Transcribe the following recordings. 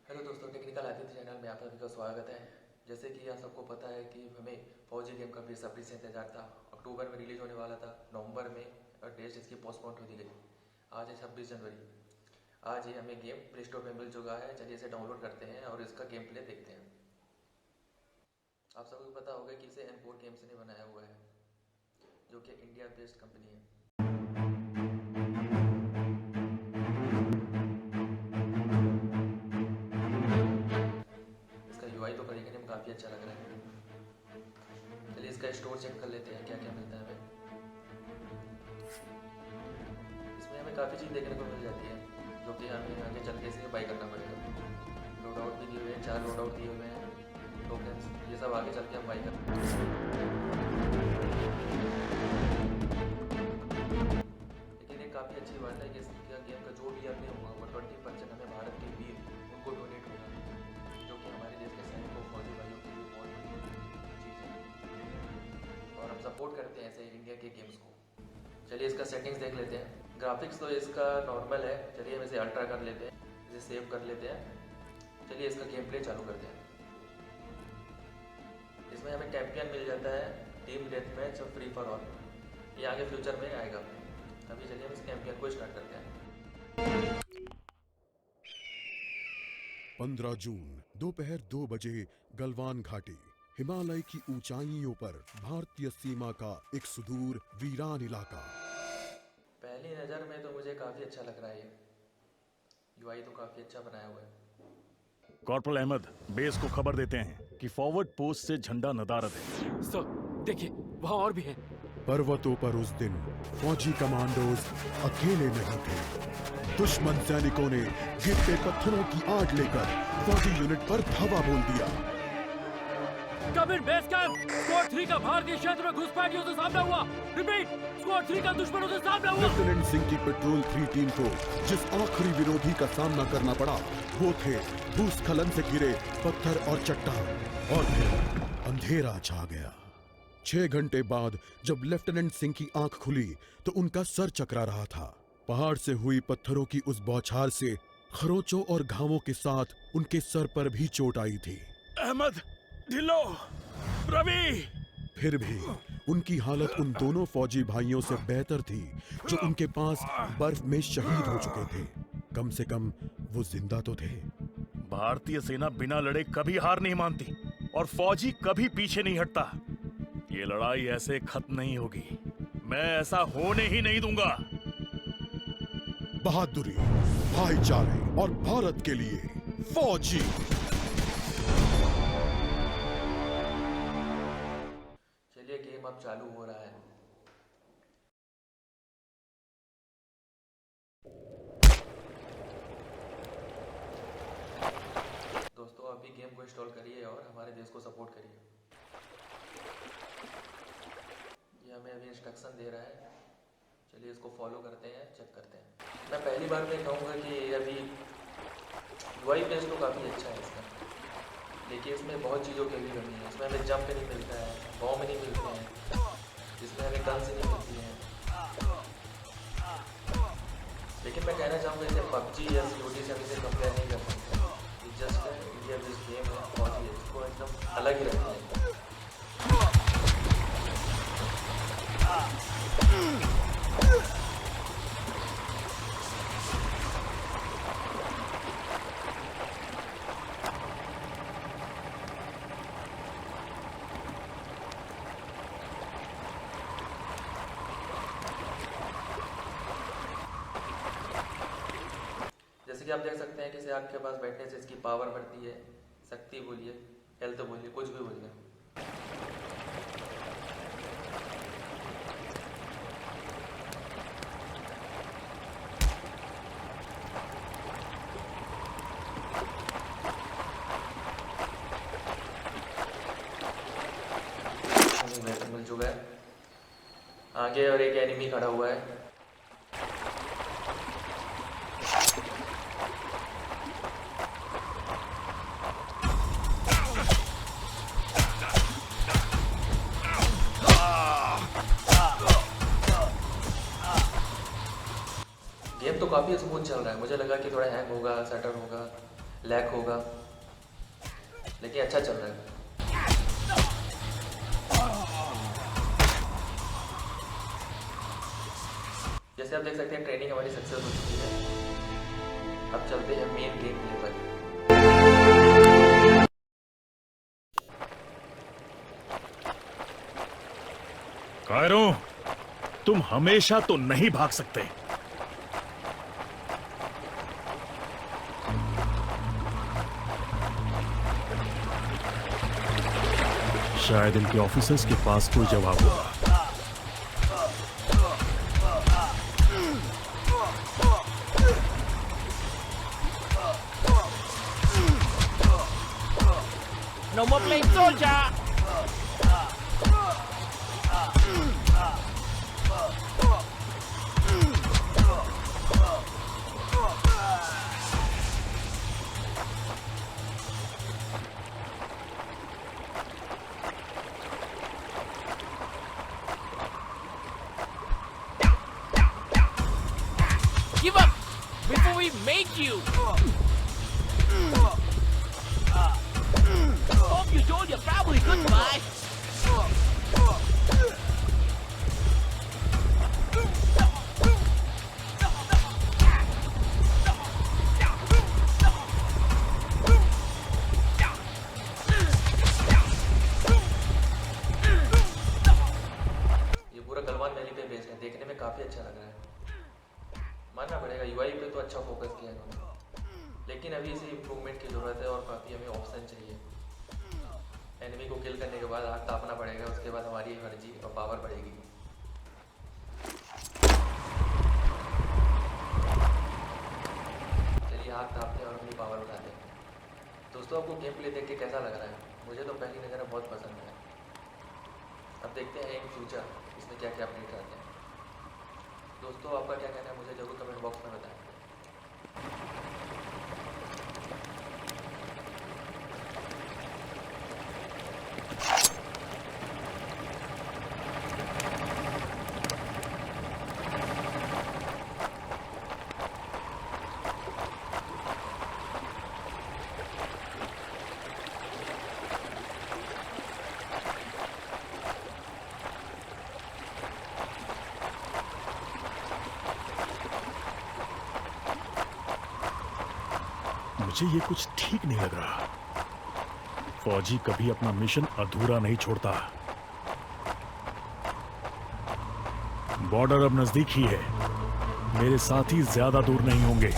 Hello दोस्तों, technical Aditya channel में आप सभी का स्वागत है। जैसे कि आप सबको पता है कि हमें फौजी गेम का बेसब्री से इंतजार था। अक्टूबर में रिलीज होने वाला था, नवंबर में और डेट इसकी पोस्टपोन हो दी गई। आज है 26 जनवरी। आज ही हमें गेम प्ले स्टोर में मिल चुका है। चलिए इसे डाउनलोड करते हैं और इसका गेम प्ले देखते हैं। आप सबको पता होगा कि इसे N4 गेम्स ने बनाया हुआ है, जो कि इंडिया बेस्ड कंपनी है। इसका UI तो देखने में काफ़ी अच्छा लग रहा है। चलिए इसका स्टोर चेक कर लेते हैं क्या क्या मिलता है हमें। इसमें हमें काफ़ी चीज़ देखने को मिल जाती है, जो कि हमें आगे चल के इसे बाई करना पड़ेगा। लोड आउट भी दिए हुए हैं, 4 लोड आउट दिए हुए हैं, टोकन्स, ये सब आगे चल के हम बाई करते हैं। लेकिन एक काफ़ी अच्छी बात है कि इसका गेम का जो भी अर्निंग होगा वो 20% हमें भारत के वीर उनको डोनेट होगा, जो कि हमारे देश के सैनिकों फौजी भाइयों के लिए बहुत बड़ी चीज़ है और हम सपोर्ट करते हैं ऐसे इंडिया के गेम्स को। चलिए इसका सेटिंग्स देख लेते हैं। ग्राफिक्स तो इसका नॉर्मल है। चलिए हम इसे अल्ट्रा कर लेते हैं, इसे सेव कर लेते हैं। चलिए इसका गेम प्ले चालू करते हैं। इसमें हमें चैंपियन मिल जाता है, टीम डेथ मैच और फ्री फॉर ऑल। ये आगे फ्यूचर में आएगा। अभी चलिए हम इस चैंपियन को स्टार्ट करते हैं। 15 जून दोपहर 2 बजे गलवान घाटी, हिमालय की ऊंचाइयों पर भारतीय सीमा का एक सुदूर वीरान इलाका। पहली नज़र में तो मुझे काफ़ी अच्छा लग रहा है। ये UI तो काफ़ी अच्छा बनाया हुआ है। कॉर्पोरल अहमद, बेस को खबर देते हैं कि फॉरवर्ड पोस्ट से झंडा नदारद है। सर देखिए, वहाँ और भी हैं। पर्वतों पर उस दिन फौजी कमांडोज अकेले नहीं थे। दुश्मन सैनिकों ने गिरते पत्थरों की आग लेकर फौजी यूनिट पर धावा बोल दिया। कम इन बेस कैंप, स्क्वाड 3 का भारतीय क्षेत्र में घुसपैठियों से सामना हुआ। रिपीट, स्क्वाड 3 का दुश्मनों से सामना हुआ। लेफ्टिनेंट सिंह की पेट्रोल 3 टीम को जिस आखिरी विरोधी का सामना करना पड़ा वो थे भूस्खलन से गिरे पत्थर और चट्टान। और फिर अंधेरा छा गया। 6 घंटे बाद जब लेफ्टिनेंट सिंह की आंख खुली तो उनका सर चकरा रहा था। पहाड़ से हुई पत्थरों की उस बौछार से खरोंचों और घावों के साथ उनके सर पर भी चोट आई थी। अहमद, ढिल्लो, रवि। फिर भी उनकी हालत उन दोनों फौजी भाइयों से बेहतर थी जो उनके पास बर्फ में शहीद हो चुके थे। कम से कम वो जिंदा तो थे। भारतीय सेना बिना लड़े कभी हार नहीं मानती और फौजी कभी पीछे नहीं हटता। ये लड़ाई ऐसे खत्म नहीं होगी। मैं ऐसा होने ही नहीं दूंगा। बहादुरी, भाईचारे और भारत के लिए फौजी। चलिए गेम अब चालू हो रहा है। दोस्तों अभी गेम को इंस्टॉल करिए और हमारे देश को सपोर्ट करिए। ये हमें अभी इंस्ट्रक्शन दे रहा है। चलिए इसको फॉलो करते हैं, चेक करते हैं। मैं पहली बार में कहूँगा कि अभी UI पेज तो काफ़ी अच्छा है इसका, लेकिन इसमें बहुत चीज़ों की भी कमी है। इसमें हमें जंप नहीं मिलता है, बॉम्ब नहीं मिलते हैं, इसमें हमें गन्स नहीं मिलती हैं। लेकिन मैं कहना चाहूँगा इसे PUBG या COD से हम इसे कंपेयर नहीं कर सकते। ये जस्ट इंडिया बेस्ड गेम है और ये इसको एकदम अलग ही रखते हैं। जैसे कि आप देख सकते हैं कि इसे आपके पास बैठने से इसकी पावर बढ़ती है, शक्ति बोलिए, हेल्थ बोलिए, कुछ भी बोलिए। वेपन मिल चुका है। आगे और एक एनिमी खड़ा हुआ है। गेम तो काफ़ी स्मूथ चल रहा है। मुझे लगा कि थोड़ा हैंग होगा, शटर होगा, लैग होगा, लेकिन अच्छा चल रहा है। जैसे आप देख सकते हैं ट्रेनिंग हमारी सक्सेस हो चुकी है। अब चलते हैं मेन गेम प्ले पर। कायरो, तुम हमेशा तो नहीं भाग सकते। शायद इनके ऑफिसर्स के पास कोई जवाब होगा। No more playing soldier! Give up before we make you! Hope you told your family goodbye! ये पूरा गलवान वैली पे बेस्ड है, देखने में काफ़ी अच्छा लग रहा है। मानना पड़ेगा यूआई पे तो अच्छा फोकस किया है इन्होंने, लेकिन अभी इसे इम्प्रूवमेंट की ज़रूरत है और काफ़ी हमें ऑप्शन चाहिए। एनिमी को किल करने के बाद आग तापना पड़ेगा, उसके बाद हमारी एनर्जी और पावर बढ़ेगी। चलिए आग तापते हैं और अपनी पावर बढ़ाते हैं। दोस्तों, आपको गेम प्ले देख के कैसा लग रहा है? मुझे तो पहली नज़र में बहुत पसंद है। अब देखते हैं इन फ्यूचर इसमें क्या क्या अपडेट आते हैं। दोस्तों, आपका क्या कहना है मुझे ज़रूर कमेंट बॉक्स में बताएं। मुझे ये कुछ ठीक नहीं लग रहा। फौजी कभी अपना मिशन अधूरा नहीं छोड़ता। बॉर्डर अब नजदीक ही है, मेरे साथी ज्यादा दूर नहीं होंगे।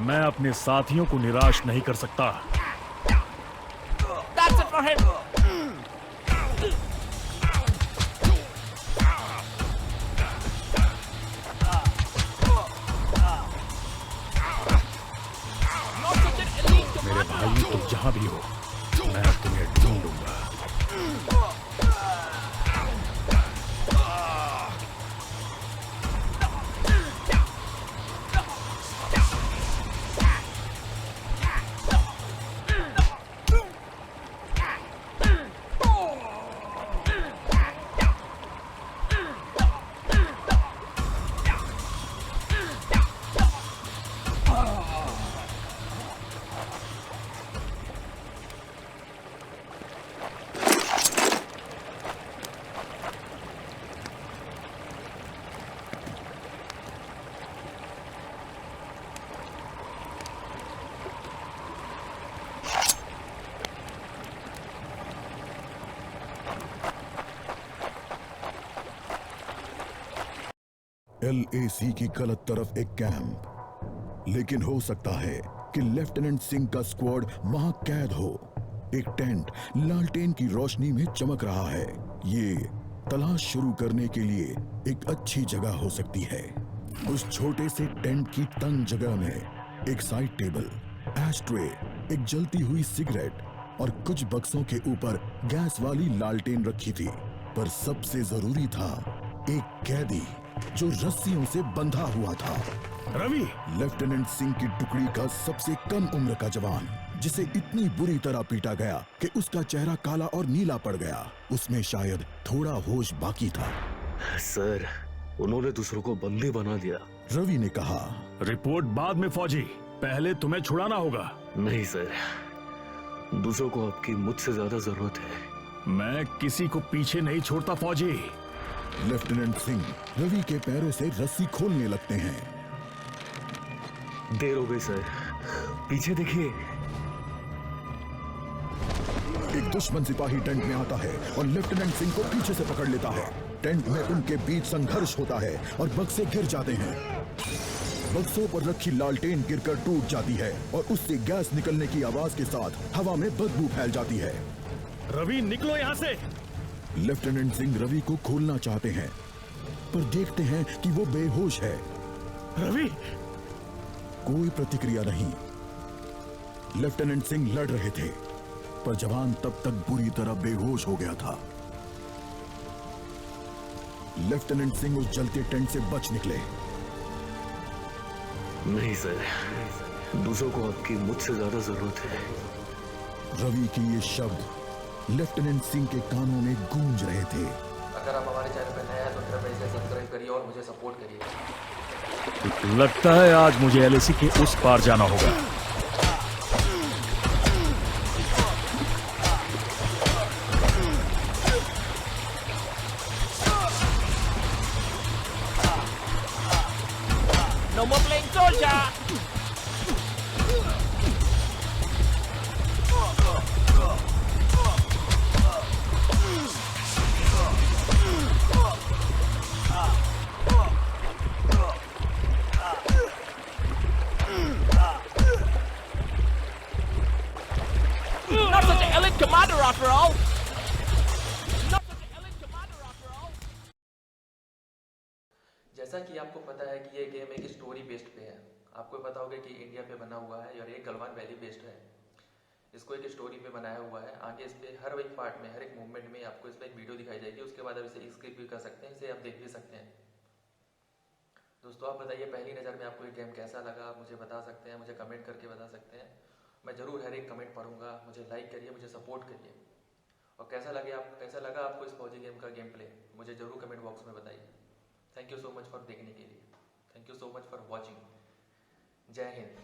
मैं अपने साथियों को निराश नहीं कर सकता। That's it for him! Not such an elite मेरे commander! भाई तुम जहां भी हो, मैं तुम्हें ढूंढूंगा। LAC की गलत तरफ एक कैंप, लेकिन हो सकता है कि लेफ्टिनेंट सिंह का स्क्वाड वहां कैद हो। एक टेंट लालटेन की रोशनी में चमक रहा है। ये तलाश शुरू करने के लिए एक अच्छी जगह हो सकती है। उस छोटे से टेंट की तंग जगह में एक साइड टेबल, एशट्रे, एक जलती हुई सिगरेट और कुछ बक्सों के ऊपर गैस वाली लालटेन रखी थी, पर सबसे जरूरी था एक कैदी जो रस्सियों से बंधा हुआ था। रवि, लेफ्टिनेंट सिंह की टुकड़ी का सबसे कम उम्र का जवान, जिसे इतनी बुरी तरह पीटा गया कि उसका चेहरा काला और नीला पड़ गया। उसमें शायद थोड़ा होश बाकी था। सर, उन्होंने दूसरों को बंदी बना दिया। रवि ने कहा, रिपोर्ट बाद में फौजी, पहले तुम्हें छुड़ाना होगा। नहीं सर, दूसरों को आपकी मुझसे ज्यादा जरूरत है। मैं किसी को पीछे नहीं छोड़ता फौजी। लेफ्टिनेंट सिंह रवि के पैरों से रस्सी खोलने लगते हैं। देर हो गई सर, पीछे देखिए। एक दुश्मन सिपाही टेंट में आता है और लेफ्टिनेंट सिंह को पीछे से पकड़ लेता है। टेंट में उनके बीच संघर्ष होता है और बक्से गिर जाते हैं। बक्सों पर रखी लालटेन गिरकर टूट जाती है और उससे गैस निकलने की आवाज के साथ हवा में बदबू फैल जाती है। रवि, निकलो यहाँ से। लेफ्टिनेंट सिंह रवि को खोलना चाहते हैं, पर देखते हैं कि वो बेहोश है। रवि, कोई प्रतिक्रिया नहीं। लेफ्टिनेंट सिंह लड़ रहे थे, पर जवान तब तक बुरी तरह बेहोश हो गया था। लेफ्टिनेंट सिंह उस जलते टेंट से बच निकले। नहीं सर, दूसरों को आपकी मुझसे ज्यादा जरूरत है। रवि के ये शब्द लेफ्टिनेंट सिंह के कानों में गूंज रहे थे। अगर आप हमारे चैनल पर नए हैं तो कृपया इसे सब्सक्राइब करिए और मुझे सपोर्ट करिए। लगता है आज मुझे एलएसी के उस पार जाना होगा। No more playing soldier. Not such an elite commander after all. Not such an elite commander after all. जैसा कि आपको पता है कि ये गेम एक स्टोरी बेस्ड पे है। आपको पता होगा कि इंडिया पे बना हुआ है और ये गलवान वैली बेस्ड है। इसको एक स्टोरी पे बनाया हुआ है। आगे इस पे हर एक पार्ट में, हर एक मूवमेंट में आपको इस पे एक वीडियो दिखाई जाएगी। उसके बाद आप इसे स्किप भी कर सकते हैं, इसे आप देख भी सकते हैं। दोस्तों, आप बताइए पहली नज़र में आपको ये गेम कैसा लगा? आप मुझे बता सकते हैं, मुझे कमेंट करके बता सकते हैं। मैं ज़रूर हर एक कमेंट पढ़ूंगा। मुझे लाइक करिए, मुझे सपोर्ट करिए। और कैसा लगा आपको इस फौजी गेम का गेम प्ले, मुझे ज़रूर कमेंट बॉक्स में बताइए। Thank you so much for देखने के लिए। Thank you so much for watching. जय हिंद।